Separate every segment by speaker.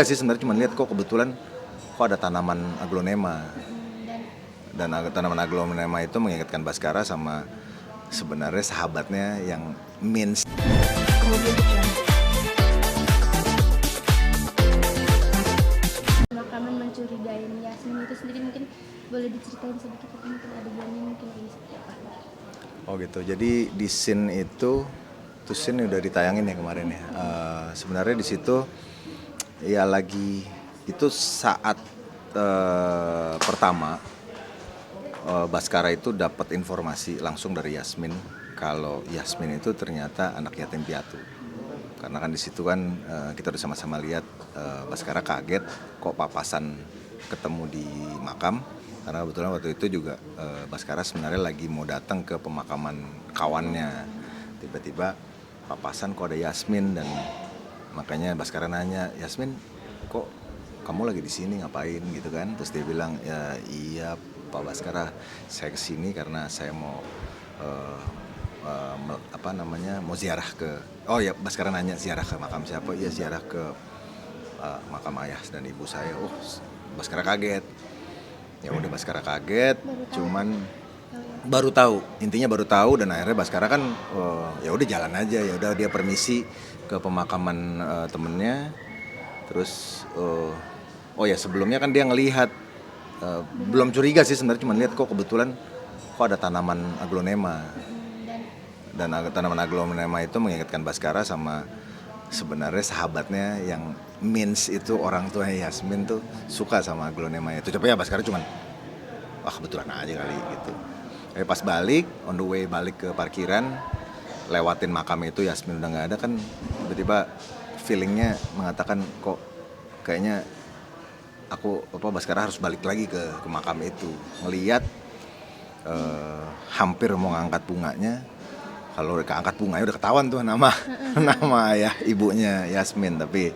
Speaker 1: curiga sih sebenarnya, cuma lihat kok kebetulan kok ada tanaman aglonema. Dan tanaman aglonema itu mengingatkan Baskara sama sebenarnya sahabatnya yang Mins.
Speaker 2: Makanan mencurigain Yasmin itu sendiri mungkin boleh diceritain sedikit, mungkin adegannya mungkin lagi seperti apa?
Speaker 1: Oh gitu, jadi di scene itu, tuh scene udah ditayangin ya kemarin ya. Sebenarnya di situ ya lagi itu saat pertama Baskara itu dapat informasi langsung dari Yasmin kalau Yasmin itu ternyata anak yatim piatu. Karena kan di situ kan kita udah sama-sama lihat Baskara kaget kok papasan ketemu di makam. Karena kebetulan waktu itu juga Baskara sebenarnya lagi mau datang ke pemakaman kawannya. Tiba-tiba papasan kok ada Yasmin, dan makanya Baskara nanya, "Yasmin, kok kamu lagi di sini ngapain?" gitu kan. Terus dia bilang, "Ya iya Pak Baskara, saya kesini karena saya mau mau ziarah ke." Oh ya, Baskara nanya ziarah ke makam siapa? Iya, ziarah ke makam ayah dan ibu saya. Oh, Baskara kaget. Ya udah, Baskara kaget, cuman baru tahu, intinya baru tahu, dan akhirnya Baskara kan ya udah jalan aja, ya udah dia permisi ke pemakaman temennya. Terus oh ya, sebelumnya kan dia ngelihat belum curiga sih sebenarnya, cuma lihat kok kebetulan kok ada tanaman aglonema. Dan tanaman aglonema itu mengingatkan Baskara sama sebenarnya sahabatnya yang Mins itu, orang tuanya Yasmin tuh suka sama aglonema itu. Coba ya Baskara cuman wah kebetulan aja kali gitu. Pas balik, on the way balik ke parkiran, lewatin makam itu, Yasmin udah nggak ada kan, tiba-tiba feelingnya mengatakan kok kayaknya Baskara harus balik lagi ke makam itu. Ngelihat hampir mau ngangkat bunganya, kalau keangkat bunganya udah ketahuan tuh nama nama ayah ibunya Yasmin. Tapi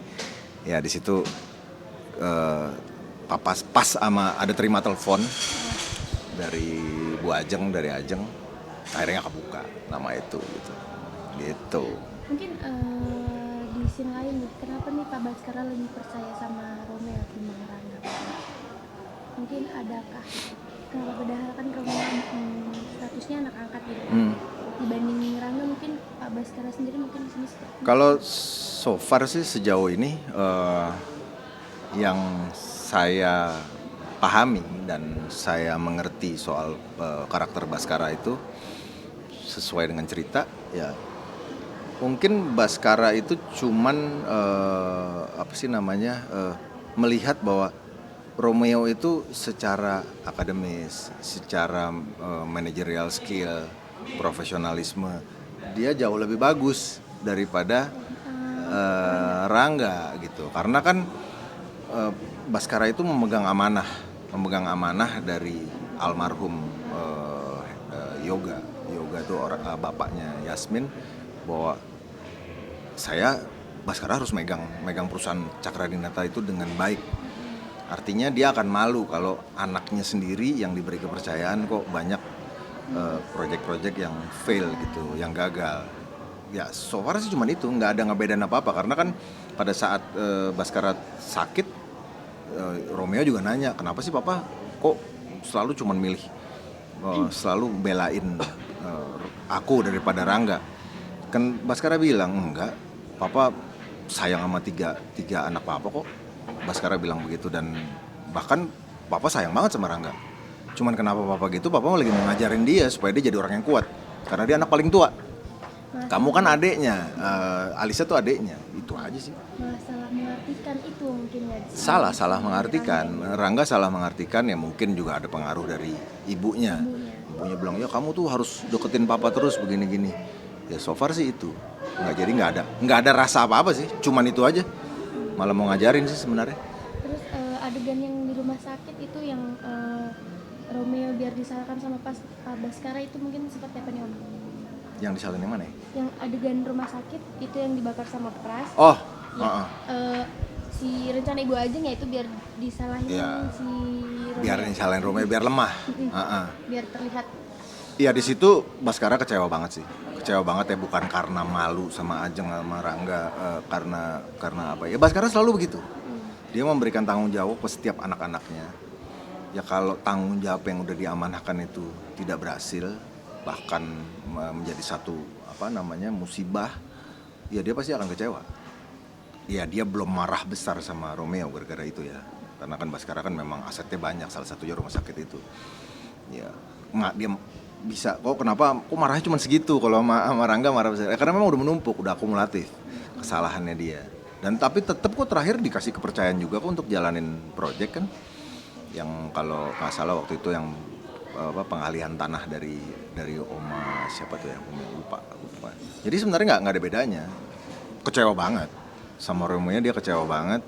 Speaker 1: ya di situ pas sama ada terima telepon dari Bu Ajeng, dari Ajeng, akhirnya kebuka nama itu gitu.
Speaker 2: Mungkin di scene lain nih, kenapa nih Pak Baskara lebih percaya sama Romeo ketimbang Rangga? Mungkin adakah kenapa, padahal kan Romeo statusnya anak angkat gitu, dibanding Rangga, mungkin Pak Baskara sendiri mungkin di sini seperti
Speaker 1: Kalau so far sih sejauh ini yang saya pahami dan saya mengerti soal karakter Baskara itu sesuai dengan cerita, ya mungkin Baskara itu cuman melihat bahwa Romeo itu secara akademis, secara managerial skill, profesionalisme, dia jauh lebih bagus daripada Rangga gitu. Karena kan Baskara itu memegang amanah dari almarhum Yoga itu bapaknya Yasmin, bahwa Baskara harus megang perusahaan Cakradinata itu dengan baik. Artinya dia akan malu kalau anaknya sendiri yang diberi kepercayaan kok banyak proyek-proyek yang fail gitu, yang gagal. Ya so far sih cuma itu, nggak ada ngebedain apa-apa. Karena kan pada saat Baskara sakit, Romeo juga nanya, kenapa sih papa kok selalu cuman milih selalu belain aku daripada Rangga. Kan Baskara bilang, enggak, papa sayang sama tiga anak papa kok. Baskara bilang begitu, dan bahkan papa sayang banget sama Rangga. Cuman kenapa papa gitu, papa lagi mau ngajarin dia supaya dia jadi orang yang kuat, karena dia anak paling tua. Kamu kan adeknya, Alisa tuh adeknya, itu aja sih.
Speaker 2: salah mengartikan itu mungkin ya?
Speaker 1: Salah mengartikan. Rangga salah mengartikan, ya mungkin juga ada pengaruh dari ibunya. Ibunya bilang, ya kamu tuh harus deketin papa terus begini-gini. Ya so far sih itu, nggak ada rasa apa-apa sih, cuman itu aja. Malah mau ngajarin sih sebenarnya.
Speaker 2: Terus adegan yang di rumah sakit itu yang Romeo biar disalahkan sama Pak Baskara itu mungkin seperti apa nih Om?
Speaker 1: Yang disalahin yang mana ya?
Speaker 2: Yang adegan rumah sakit itu yang dibakar sama Pras.
Speaker 1: Oh,
Speaker 2: ya, si rencana Ibu Ajeng ya itu biar disalahin
Speaker 1: ya,
Speaker 2: si Romeo.
Speaker 1: Biar disalahin Romeo biar lemah.
Speaker 2: Biar terlihat.
Speaker 1: Iya, di situ Baskara kecewa banget sih. Kecewa banget ya, bukan karena malu sama Ajeng sama Rangga, karena apa ya, Baskara selalu begitu. Dia memberikan tanggung jawab ke setiap anak-anaknya. Ya kalau tanggung jawab yang udah diamanahkan itu tidak berhasil, bahkan menjadi satu musibah, ya dia pasti akan kecewa. Ya dia belum marah besar sama Romeo gara-gara itu ya, karena kan Baskara kan memang asetnya banyak, salah satunya rumah sakit itu. Ya nggak, dia bisa kok marahnya cuma segitu. Kalau sama Rangga marah besar karena memang udah menumpuk, udah akumulatif kesalahannya dia. Dan tapi tetap kok terakhir dikasih kepercayaan juga kok untuk jalanin project kan, yang kalau nggak salah waktu itu yang pengalihan tanah dari Oma siapa tuh ya, lupa. Jadi sebenarnya nggak ada bedanya. Kecewa banget sama Romeo, dia kecewa banget.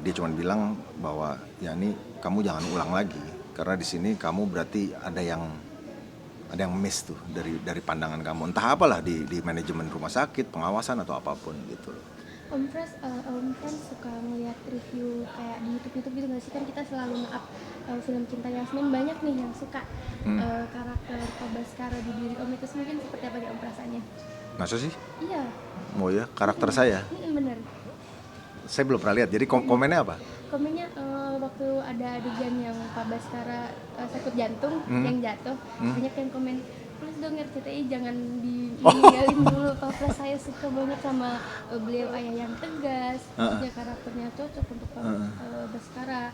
Speaker 1: Dia cuma bilang bahwa ya ini kamu jangan ulang lagi, karena di sini kamu berarti ada yang miss tuh dari pandangan kamu, entah apalah di manajemen rumah sakit, pengawasan atau apapun gitu.
Speaker 2: Om Frans suka ngeliat review kayak di YouTube gitu nggak sih, kan kita selalu nge-up film Cinta Yasmin, banyak nih yang suka karakter Pak Baskara di diri Om itu mungkin seperti apa Om perasaannya?
Speaker 1: Masa sih?
Speaker 2: Iya.
Speaker 1: Oh ya, karakter saya?
Speaker 2: Bener.
Speaker 1: Saya belum pernah lihat, jadi komennya apa?
Speaker 2: Komennya waktu ada adegan yang Pak Baskara sakit jantung yang jatuh, banyak yang komen, please dong RCTI jangan ditinggalin dulu, Pak Pras saya suka banget sama beliau, ayah yang tegas, maksudnya karakternya cocok untuk Pak Baskara.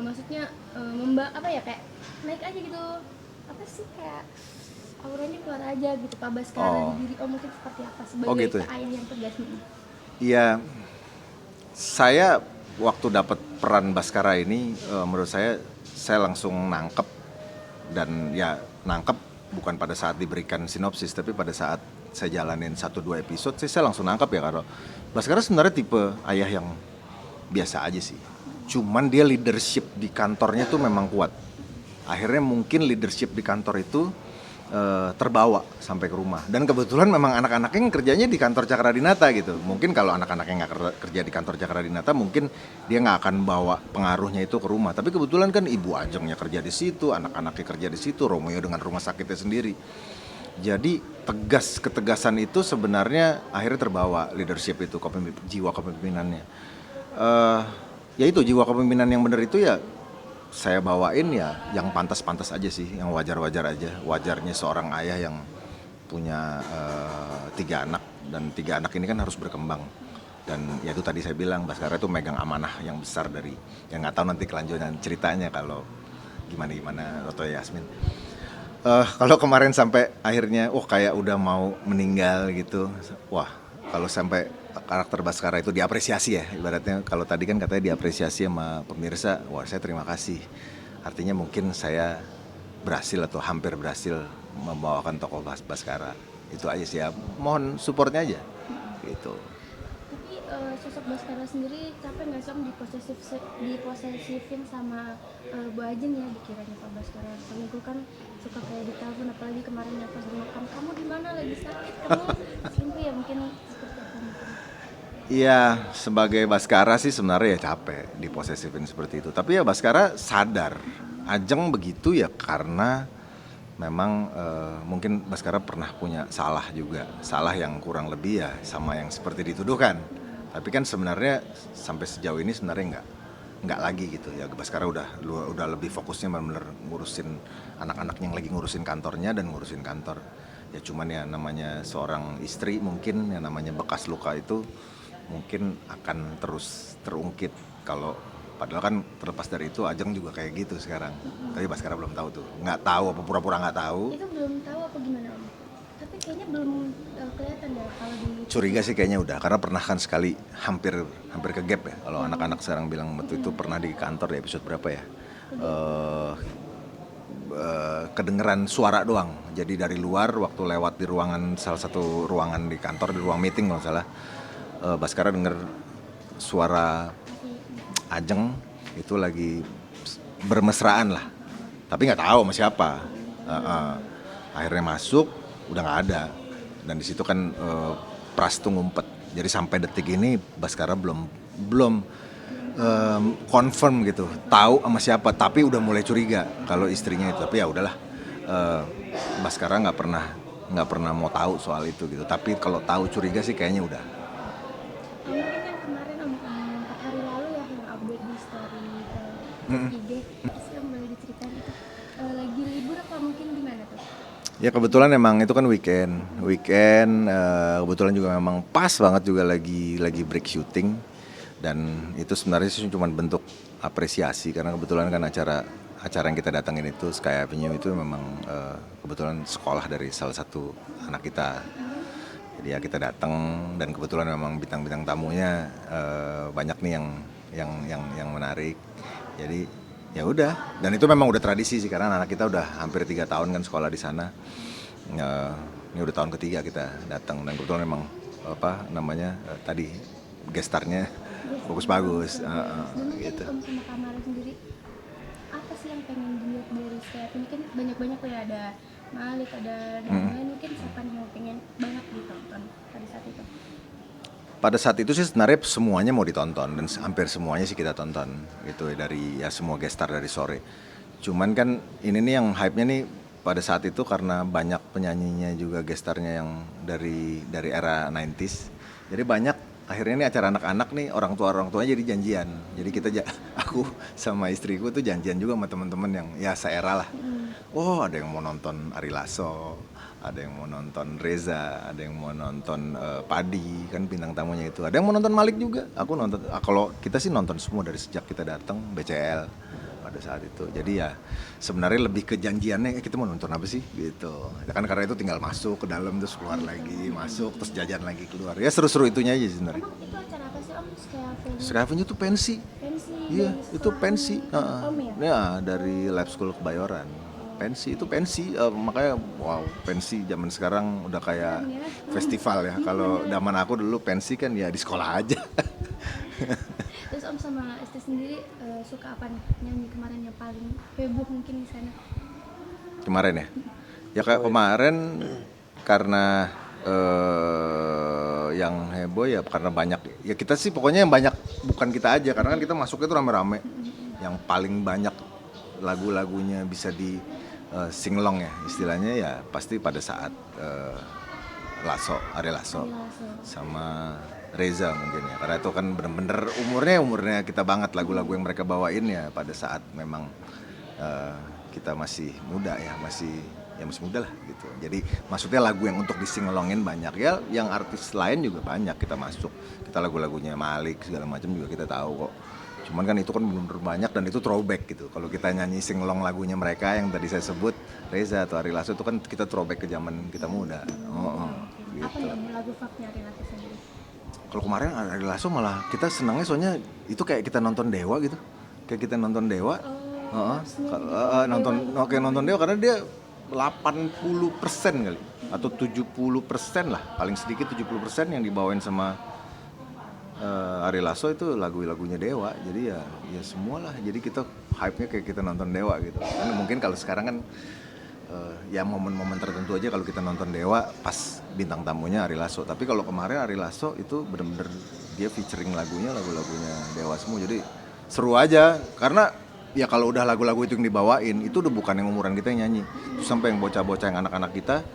Speaker 2: Maksudnya kayak naik aja gitu, apa sih, kayak auranya keluar aja gitu Pak Baskara di diri Om, mungkin seperti apa sebagai
Speaker 1: gitu ya?
Speaker 2: ayah yang tegas nih?
Speaker 1: Iya, saya waktu dapat peran Baskara ini, menurut saya langsung nangkep. Dan ya nangkep bukan pada saat diberikan sinopsis, tapi pada saat saya jalanin 1-2 episode saya langsung nangkep ya, kalau Baskara sebenarnya tipe ayah yang biasa aja sih. Cuman dia leadership di kantornya tuh memang kuat. Akhirnya mungkin leadership di kantor itu terbawa sampai ke rumah. Dan kebetulan memang anak-anaknya kerjanya di kantor Cakradinata gitu. Mungkin kalau anak-anaknya nggak kerja di kantor Cakradinata, mungkin dia nggak akan bawa pengaruhnya itu ke rumah. Tapi kebetulan kan Ibu Ajengnya kerja di situ, anak-anaknya kerja di situ, Romeo dengan rumah sakitnya sendiri. Jadi ketegasan itu sebenarnya akhirnya terbawa leadership itu, jiwa kepemimpinannya. Ya itu jiwa kepemimpinan yang benar itu ya saya bawain ya yang pantas-pantas aja sih, yang wajar-wajar aja. Wajarnya seorang ayah yang punya 3 anak, dan 3 anak ini kan harus berkembang. Dan ya itu tadi saya bilang, Baskara itu megang amanah yang besar dari, yang nggak tahu nanti kelanjutan ceritanya kalau gimana Toto Yasmin. Kalau kemarin sampai akhirnya kayak udah mau meninggal gitu, wah, kalau sampai karakter Baskara itu diapresiasi ya, ibaratnya kalau tadi kan katanya diapresiasi sama pemirsa, wah saya terima kasih. Artinya mungkin saya berhasil atau hampir berhasil membawakan tokoh Baskara. Itu aja sih ya, mohon supportnya aja gitu.
Speaker 2: Tapi sosok Baskara sendiri capek nggak sih Om diposesifin sama Bu Ajeng ya, dikiranya Pak Baskara selingkuh, kan suka kayak ditelepon, apalagi kemarin pas makan, kamu di mana lagi sakit, kamu selingkuh ya, mungkin seperti apa mungkin?
Speaker 1: Iya, sebagai Baskara sih sebenarnya ya capek diposesifin seperti itu. Tapi ya Baskara sadar, Ajeng begitu ya karena memang mungkin Baskara pernah punya salah juga. Salah yang kurang lebih ya sama yang seperti dituduhkan. Tapi kan sebenarnya sampai sejauh ini sebenarnya nggak lagi gitu ya. Baskara udah lebih fokusnya benar-benar ngurusin anak-anaknya, yang lagi ngurusin kantornya dan ngurusin kantor. Ya cuman ya namanya seorang istri, mungkin yang namanya bekas luka itu mungkin akan terus terungkit. Kalau padahal kan terlepas dari itu Ajeng juga kayak gitu sekarang. Tapi Baskara belum tahu tuh, nggak tahu apa pura-pura nggak tahu.
Speaker 2: Itu belum tahu apa gimana Om? Tapi kayaknya belum kelihatan ya kalau di.
Speaker 1: Curiga sih kayaknya udah, karena pernah kan sekali hampir ke gap ya. Kalau anak-anak sekarang bilang waktu itu pernah di kantor di episode berapa ya? Kedengeran suara doang. Jadi dari luar waktu lewat di ruangan, salah satu ruangan di kantor, di ruang meeting kalau salah, Baskara denger suara Ajeng itu lagi bermesraan lah, tapi nggak tahu sama siapa. Akhirnya masuk, udah nggak ada, dan di situ kan Pras tuh ngumpet. Jadi sampai detik ini Baskara belum confirm gitu, tahu sama siapa, tapi udah mulai curiga kalau istrinya itu. Tapi ya udahlah, Baskara nggak pernah mau tahu soal itu gitu. Tapi kalau tahu curiga sih kayaknya udah.
Speaker 2: Mungkin yang kemarin Om IG. Terus Om boleh diceritain itu lagi libur apa mungkin gimana tuh?
Speaker 1: Ya kebetulan emang itu kan weekend kebetulan juga memang pas banget juga lagi break syuting, dan itu sebenarnya sih cuma bentuk apresiasi karena kebetulan kan acara yang kita datangin itu Sky Avenue itu memang kebetulan sekolah dari salah satu anak kita. Jadi ya kita datang, dan kebetulan memang bintang-bintang tamunya banyak nih yang menarik. Jadi ya udah, dan itu memang udah tradisi sih karena anak kita udah hampir 3 tahun kan sekolah di sana. Ini udah tahun ketiga kita datang, dan kebetulan memang apa namanya tadi gestarnya bagus-bagus
Speaker 2: Dan mungkin
Speaker 1: gitu.
Speaker 2: Om sama Kamara sendiri apa sih yang pengen dilihat dari Sky ini kan banyak-banyak tuh ya, ada Malik, ada yang lain, mungkin siapa nih yang pengen banget ditonton pada saat itu?
Speaker 1: Pada saat itu sih sebenarnya semuanya mau ditonton, dan hampir semuanya sih kita tonton gitu ya, dari ya semua gestar dari sore. Cuman kan ini nih yang hype-nya nih pada saat itu karena banyak penyanyinya juga gestarnya yang dari era 90s. Jadi banyak akhirnya nih acara anak-anak nih orang tuanya jadi janjian. Jadi aku sama istriku tuh janjian juga sama teman-teman yang ya seera lah. Oh, ada yang mau nonton Ari Lasso, ada yang mau nonton Reza, ada yang mau nonton Padi, kan bintang tamunya itu. Ada yang mau nonton Malik juga. Aku nonton, kalau kita sih nonton semua dari sejak kita datang BCL pada saat itu. Jadi ya sebenarnya lebih ke janjiannya kita mau nonton apa sih gitu. Ya kan karena itu tinggal masuk ke dalam terus keluar lagi, masuk terus jajan lagi keluar. Ya seru-seru itunya aja sebenarnya.
Speaker 2: Emang itu acara apa sih Om? Sky Avenue?
Speaker 1: Sky Avenue itu pensi.
Speaker 2: Pensi
Speaker 1: Iya,
Speaker 2: dari
Speaker 1: itu
Speaker 2: sekolah
Speaker 1: pensi.
Speaker 2: Om ya?
Speaker 1: Ya, dari Lab School Kebayoran. Pensi itu pensi, makanya wow, pensi zaman sekarang udah kayak festival ya. Kalau zaman aku dulu pensi kan ya di sekolah aja.
Speaker 2: Terus Om sama istri sendiri suka apa nih nyanyi kemarin yang paling heboh mungkin di sana?
Speaker 1: Kemarin ya? Ya kayak kemarin karena yang heboh ya karena banyak. Ya kita sih pokoknya yang banyak, bukan kita aja, karena kan kita masuknya tuh rame-rame. Yang paling banyak lagu-lagunya bisa di singlong ya istilahnya ya pasti pada saat Ari Lasso sama Reza mungkin ya, karena itu kan bener-bener umurnya kita banget, lagu-lagu yang mereka bawain ya pada saat memang kita masih muda ya, masih muda lah gitu. Jadi maksudnya lagu yang untuk disingelongin banyak ya, yang artis lain juga banyak kita masuk, kita lagu-lagunya Malik segala macam juga kita tahu kok. Cuman kan itu kan benar-benar banyak, dan itu throwback gitu. Kalau kita nyanyi singlong lagunya mereka yang tadi saya sebut Reza atau Ari Lasso itu kan kita throwback ke zaman kita muda. Gitu.
Speaker 2: Apa yang lagu favoritnya Ari Lasso sendiri?
Speaker 1: Kalau kemarin Ari Lasso malah kita senangnya soalnya itu kayak kita nonton Dewa gitu. Kayak kita nonton Dewa. Nonton Dewa karena dia 80% kali atau 70% lah, paling sedikit 70% yang dibawain sama Ari Lasso itu lagu-lagunya Dewa. Jadi ya semualah. Jadi kita hype-nya kayak kita nonton Dewa gitu. Kan mungkin kalau sekarang kan ya momen-momen tertentu aja kalau kita nonton Dewa pas bintang tamunya Ari Lasso. Tapi kalau kemarin Ari Lasso itu bener-bener dia featuring lagunya Dewa semua. Jadi seru aja karena ya kalau udah lagu-lagu itu yang dibawain itu udah bukan yang umuran kita yang nyanyi. Itu sampai yang bocah-bocah yang anak-anak kita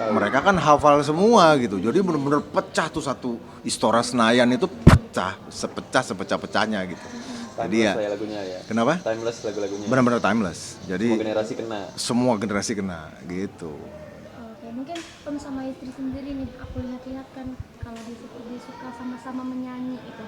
Speaker 1: mereka kan hafal semua gitu. Jadi bener-bener pecah tuh satu Istora Senayan itu sepecah-pecahnya gitu. Jadi ya
Speaker 3: lagunya ya.
Speaker 1: Kenapa?
Speaker 3: Timeless lagu-lagunya.
Speaker 1: Benar-benar timeless. Jadi
Speaker 3: Semua generasi kena.
Speaker 1: gitu.
Speaker 2: Oke, mungkin Om sama istri sendiri nih, aku lihat-lihat kan kalau dia suka sama-sama menyanyi itu.